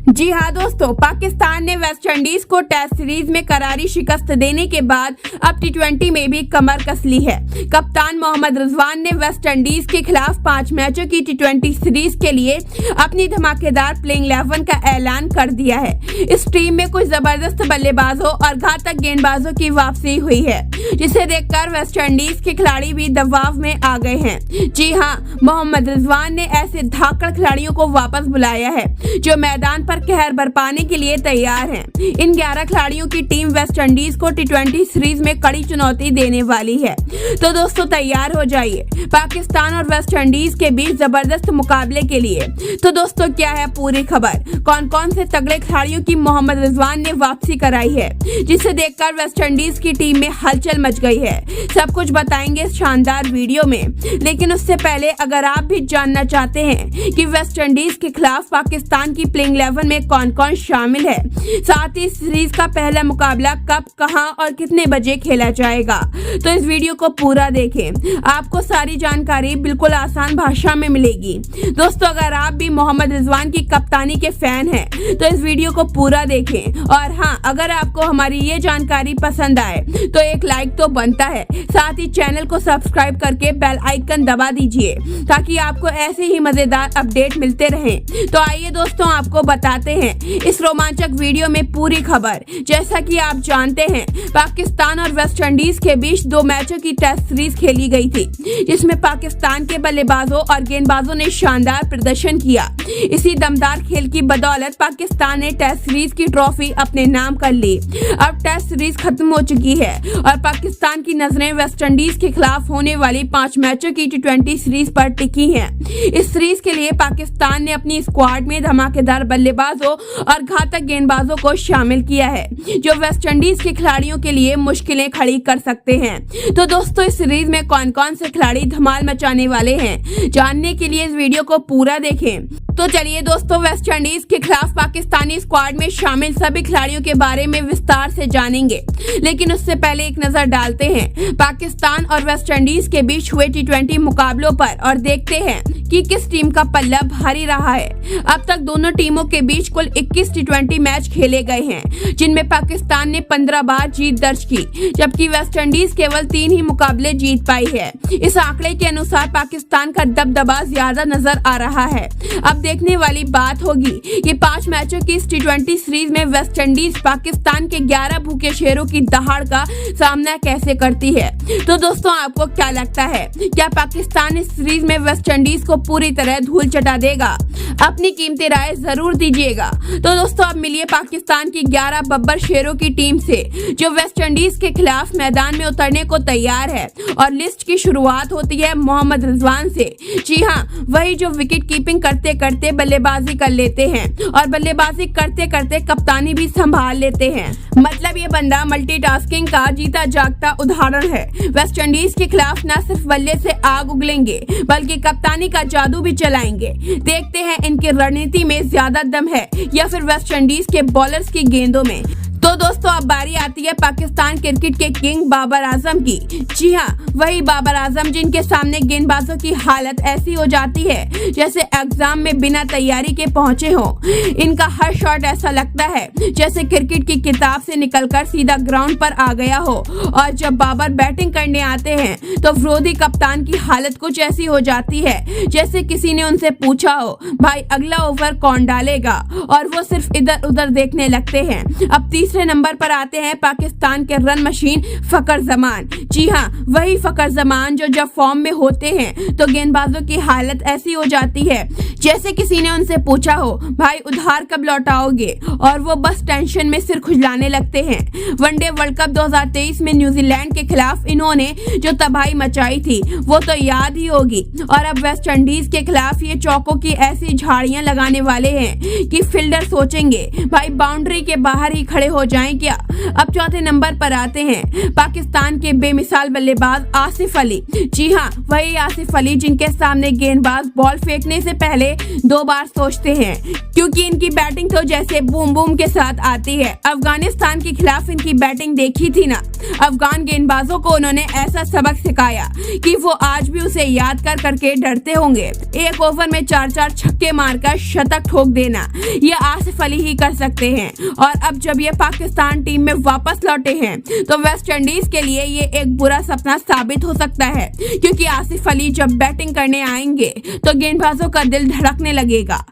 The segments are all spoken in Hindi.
जी हाँ दोस्तों, पाकिस्तान ने वेस्टइंडीज को टेस्ट सीरीज में करारी शिकस्त देने के बाद अब टी20 में भी कमर कस ली है। कप्तान मोहम्मद रिजवान ने वेस्टइंडीज के खिलाफ 5 मैचों की टी20 सीरीज के लिए अपनी धमाकेदार प्लेइंग 11 का ऐलान कर दिया है। इस टीम में कुछ जबरदस्त बल्लेबाजों और घातक गेंदबाजों की वापसी हुई है, जिसे देखकर वेस्टइंडीज के खिलाड़ी भी दबाव में आ गए हैं। जी हाँ, मोहम्मद रिजवान ने ऐसे धाकड़ खिलाड़ियों को वापस बुलाया है जो मैदान पर कहर बरपाने के लिए तैयार हैं। इन 11 खिलाड़ियों की टीम वेस्टइंडीज को टी20 सीरीज में कड़ी चुनौती देने वाली है। तो दोस्तों तैयार हो जाइए पाकिस्तान और वेस्टइंडीज के बीच जबरदस्त मुकाबले के लिए। तो दोस्तों क्या है पूरी खबर, कौन कौन से तगड़े खिलाड़ियों की मोहम्मद रिजवान ने वापसी कराई है, जिसे देखकर वेस्टइंडीज की टीम में हलचल मच गई है। सब कुछ बताएंगे इस शानदार वीडियो में, लेकिन उससे पहले अगर आप भी जानना चाहते हैं कि वेस्टइंडीज के खिलाफ पाकिस्तान की प्लेइंग 11 में कौन कौन शामिल है, साथ ही सीरीज का पहला मुकाबला कब, कहां और कितने बजे खेला जाएगा, तो इस वीडियो को पूरा देखें। आपको सारी जानकारी बिल्कुल आसान भाषा में मिलेगी। दोस्तों अगर आप भी मोहम्मद रिजवान की कप्तानी के फैन हैं तो इस वीडियो को पूरा देखें। और हाँ, अगर आपको हमारी ये जानकारी पसंद आए तो एक लाइक तो बनता है, साथ ही चैनल को सब्सक्राइब करके बेल आइकन दबा दीजिए ताकि आपको ऐसे ही मजेदार अपडेट मिलते रहें। तो आइए दोस्तों आपको बताते हैं इस रोमांचक वीडियो में पूरी खबर। जैसा कि आप जानते हैं, पाकिस्तान और वेस्टइंडीज के बीच 2 मैचों की टेस्ट सीरीज खेली गई थी, जिसमें पाकिस्तान के बल्लेबाजों और गेंदबाजों ने शानदार प्रदर्शन किया। इसी दमदार खेल की बदौलत पाकिस्तान ने टेस्ट सीरीज की ट्रॉफी अपने नाम कर ली। अब टेस्ट सीरीज खत्म हो चुकी है और पाकिस्तान की नजरें वेस्टइंडीज के खिलाफ होने वाली 5 मैचों की टी20 सीरीज पर टिकी हैं। इस सीरीज के लिए पाकिस्तान ने अपनी स्क्वाड में धमाकेदार बल्लेबाजों और घातक गेंदबाजों को शामिल किया है, जो वेस्टइंडीज के खिलाड़ियों के लिए मुश्किलें खड़ी कर सकते हैं। तो दोस्तों इस सीरीज में कौन कौन से खिलाड़ी धमाल मचाने वाले हैं, जानने के लिए इस वीडियो को पूरा देखें। तो चलिए दोस्तों वेस्टइंडीज के खिलाफ पाकिस्तानी स्क्वाड में शामिल सभी खिलाड़ियों के बारे में विस्तार से जानेंगे, लेकिन उससे पहले एक नजर डालते हैं पाकिस्तान और वेस्टइंडीज के बीच हुए टी20 मुकाबलों पर और देखते हैं कि किस टीम का पल्ला भारी रहा है। अब तक दोनों टीमों के बीच कुल 21 टी20 मैच खेले गए हैं, जिनमें पाकिस्तान ने 15 बार जीत दर्ज की, जबकि वेस्टइंडीज केवल 3 ही मुकाबले जीत पाई है। इस आंकड़े के अनुसार पाकिस्तान का दबदबा ज्यादा नजर आ रहा है। अब देखने वाली बात होगी कि 5 मैचों की इस टी20 सीरीज में वेस्टइंडीज पाकिस्तान के 11 भूखे शेरों की दहाड़ का सामना कैसे करती है। तो दोस्तों आपको क्या लगता है, क्या पाकिस्तान इस सीरीज में वेस्टइंडीज को पूरी तरह धूल चटा देगा? अपनी कीमती राय जरूर दीजिएगा। तो दोस्तों अब मिलिए पाकिस्तान की 11 बब्बर शेरों की टीम से, जो वेस्टइंडीज के खिलाफ मैदान में उतरने को तैयार है। और लिस्ट की शुरुआत होती है मोहम्मद रिजवान से। जी हाँ, वही जो विकेट कीपिंग करते करते बल्लेबाजी कर लेते हैं और बल्लेबाजी करते करते कप्तानी भी संभाल लेते हैं। मतलब ये बंदा मल्टीटास्किंग का जीता जागता उदाहरण है। वेस्टइंडीज के खिलाफ न सिर्फ बल्ले से आग उगलेंगे बल्कि कप्तानी का जादू भी चलाएंगे। देखते हैं इनकी रणनीति में ज्यादा दम है या फिर वेस्टइंडीज के बॉलर्स की गेंदों में। तो दोस्तों अब बारी आती है पाकिस्तान क्रिकेट के किंग बाबर आजम की। जी हाँ, वही बाबर आजम जिनके सामने गेंदबाजों की हालत ऐसी हो जाती है जैसे एग्जाम में बिना तैयारी के पहुंचे हो। इनका हर शॉट ऐसा लगता है जैसे क्रिकेट की किताब से निकलकर सीधा ग्राउंड पर आ गया हो। और जब बाबर बैटिंग करने आते हैं तो विरोधी कप्तान की हालत कुछ ऐसी हो जाती है जैसे किसी ने उनसे पूछा हो, भाई अगला ओवर कौन डालेगा, और वो सिर्फ इधर उधर देखने लगते हैं। अब तीसरे नंबर पर आते हैं पाकिस्तान के रन मशीन फकर जमान। जी हाँ, वही फकर जमान जो जब फॉर्म में होते हैं तो गेंदबाजों की हालत ऐसी हो जाती है जैसे किसी ने उनसे पूछा हो, भाई उधार कब लौटाओगे, और वो बस टेंशन में सिर खुजलाने लगते हैं। वनडे वर्ल्ड कप 2023 में न्यूजीलैंड के खिलाफ इन्होंने जो तबाही मचाई थी वो तो याद ही होगी। और अब वेस्टइंडीज के खिलाफ ये चौकों की ऐसी झाड़ियां लगाने वाले हैं कि फील्डर सोचेंगे भाई बाउंड्री के बाहर ही खड़े हो जाएं क्या। अब चौथे नंबर पर आते हैं पाकिस्तान के बेमिसाल बल्लेबाज आसिफ अली। जी हाँ, वही आसिफ अली जिनके सामने गेंदबाज बॉल फेंकने से पहले 2 बार सोचते हैं, क्योंकि इनकी बैटिंग तो जैसे बूम बूम के साथ आती है। अफगानिस्तान के खिलाफ इनकी बैटिंग देखी थी ना, अफगान गेंदबाजों को उन्होंने ऐसा सबक सिखाया कि वो आज भी उसे याद कर करके डरते होंगे। एक ओवर में 4-4 छक्के मारकर शतक ठोक देना ये आसिफ अली ही कर सकते हैं। और अब जब ये पाकिस्तान टीम में वापस लौटे हैं तो वेस्ट इंडीज के लिए ये एक बुरा सपना साबित हो सकता है, क्योंकि आसिफ अली जब बैटिंग करने आएंगे तो गेंदबाजों का दिल धड़कने लगेगा।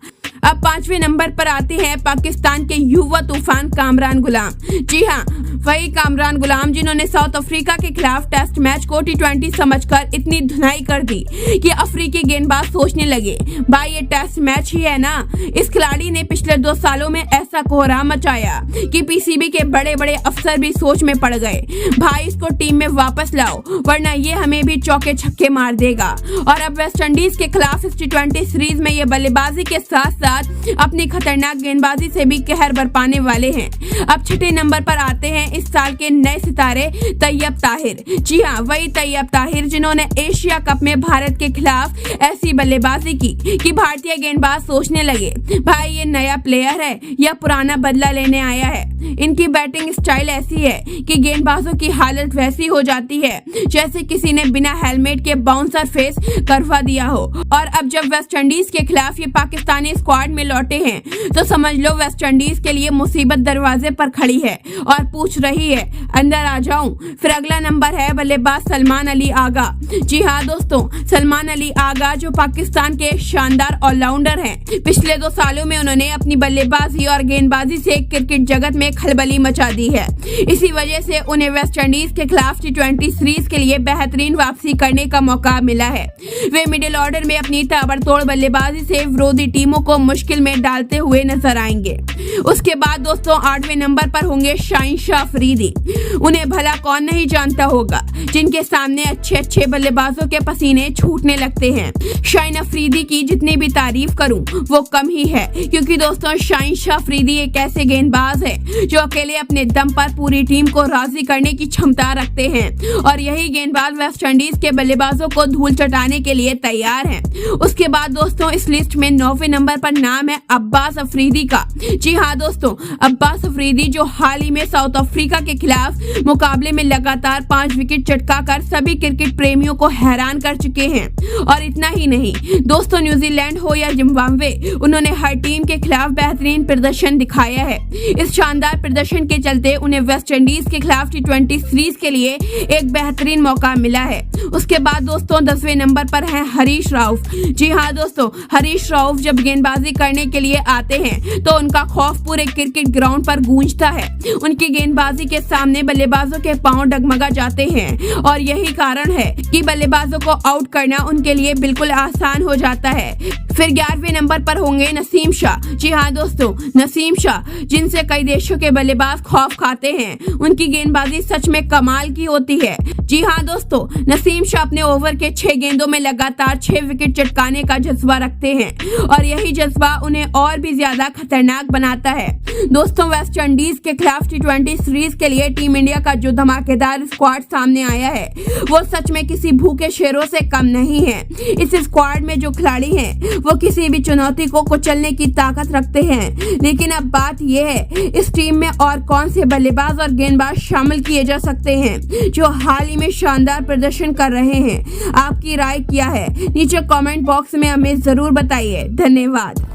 अब 5वें नंबर पर आते हैं पाकिस्तान के युवा तूफान कामरान गुलाम। जी हाँ, वही कामरान गुलाम जिन्होंने साउथ अफ्रीका के खिलाफ टेस्ट मैच को T20 समझकर इतनी धुनाई कर दी कि अफ्रीकी गेंदबाज सोचने लगे, भाई ये टेस्ट मैच ही है ना। इस खिलाड़ी ने पिछले 2 सालों में ऐसा कोहराम मचाया कि PCB के बड़े बड़े अफसर भी सोच में पड़ गए, भाई इसको टीम में वापस लाओ वरना ये हमें भी चौके छक्के मार देगा। और अब वेस्ट इंडीज के खिलाफ इस T20 सीरीज में ये बल्लेबाजी के साथ अपनी खतरनाक गेंदबाजी से भी कहर बरपाने वाले हैं। अब 6ठे नंबर पर आते हैं इस साल के नए सितारे तैयब ताहिर। जी हाँ, वही तैयब ताहिर जिन्होंने एशिया कप में भारत के खिलाफ ऐसी बल्लेबाजी की कि भारतीय गेंदबाज सोचने लगे, भाई ये नया प्लेयर है या पुराना बदला लेने आया है। इनकी बैटिंग स्टाइल ऐसी है कि गेंदबाजों की हालत वैसी हो जाती है जैसे किसी ने बिना हेलमेट के बाउंसर फेस करवा दिया हो। और अब जब वेस्ट इंडीज के खिलाफ ये पाकिस्तानी स्क्वाड में लौटे हैं तो समझ लो वेस्ट इंडीज के लिए मुसीबत दरवाजे पर खड़ी है और पूछ रही है, अंदर आ जाऊं। फिर अगला नंबर है बल्लेबाज सलमान अली आगा। जी हाँ दोस्तों, सलमान अली आगा जो पाकिस्तान के एक शानदार ऑलराउंडर हैं। पिछले 2 सालों में उन्होंने अपनी बल्लेबाजी और गेंदबाजी से क्रिकेट जगत में खलबली मचा दी है। इसी वजह से उन्हें वेस्ट इंडीज के खिलाफ T20 सीरीज के लिए बेहतरीन वापसी करने का मौका मिला है। वे मिडिल ऑर्डर में अपनी ताबड़तोड़ बल्लेबाजी से विरोधी टीमों को मुश्किल में डालते हुए नजर आएंगे। उसके बाद दोस्तों 8वें नंबर पर होंगे शाहीन शाह अफरीदी। उन्हें भला कौन नहीं जानता होगा, जिनके सामने अच्छे बल्लेबाजों के पसीने छूटने लगते हैं। शाहीन अफरीदी की जितनी भी तारीफ करूं वो कम ही है, क्योंकि दोस्तों शाहीन शाह अफरीदी एक ऐसे गेंदबाज है जो अकेले अपने दम पर पूरी टीम को राजी करने की क्षमता रखते हैं। और यही गेंदबाज वेस्ट इंडीज के बल्लेबाजों को धूल चटाने के लिए तैयार हैं। उसके बाद दोस्तों इस लिस्ट में 9वें नंबर पर नाम है अब्बास अफरीदी का। जी हाँ दोस्तों, अब्बास अफरीदी जो हाल ही में साउथ अफ्रीका के खिलाफ मुकाबले में लगातार 5 विकेट चटकाकर सभी क्रिकेट प्रेमियों को हैरान कर चुके हैं। और इतना ही नहीं दोस्तों, न्यूजीलैंड हो या जिम्बाब्वे, उन्होंने हर टीम के खिलाफ बेहतरीन प्रदर्शन दिखाया है। इस शानदार प्रदर्शन के चलते उन्हें वेस्ट इंडीज के खिलाफ T20 सीरीज के लिए एक बेहतरीन मौका मिला है। उसके बाद दोस्तों 10वें नंबर पर है हरीश राउफ। जी हाँ दोस्तों, हरीश राउफ जब गेंदबाजी करने के लिए आते हैं तो उनका खौफ पूरे क्रिकेट ग्राउंड पर गूंजता है। उनकी गेंदबाजी के सामने बल्लेबाजों के पांव डगमगा जाते हैं और यही कारण है कि बल्लेबाजों को आउट करना उनके लिए बिल्कुल आसान हो जाता है। फिर 11वें नंबर पर होंगे नसीम शाह। जी हाँ दोस्तों, नसीम शाह जिनसे कई देशों के बल्लेबाज खौफ खाते हैं। उनकी गेंदबाजी सच में कमाल की होती है। जी हाँ दोस्तों, नसीम शाह अपने ओवर के 6 गेंदों में लगातार 6 विकेट चटकाने का जज्बा रखते हैं और यही जज्बा उन्हें और भी ज्यादा खतरनाक बनाता है। दोस्तों वेस्ट इंडीज के खिलाफ T20 सीरीज के लिए टीम इंडिया का जो धमाकेदार स्क्वाड सामने आया है वो सच में किसी भूखे शेरों से कम नहीं है। इस स्क्वाड में जो खिलाड़ी हैं वो किसी भी चुनौती को कुचलने की ताकत रखते हैं। लेकिन अब बात यह है, इस टीम में और कौन से बल्लेबाज और गेंदबाज शामिल किए जा सकते हैं जो हाल ही में शानदार प्रदर्शन कर रहे हैं। आपकी राय क्या है नीचे कमेंट बॉक्स में हमें जरूर बताइए। धन्यवाद।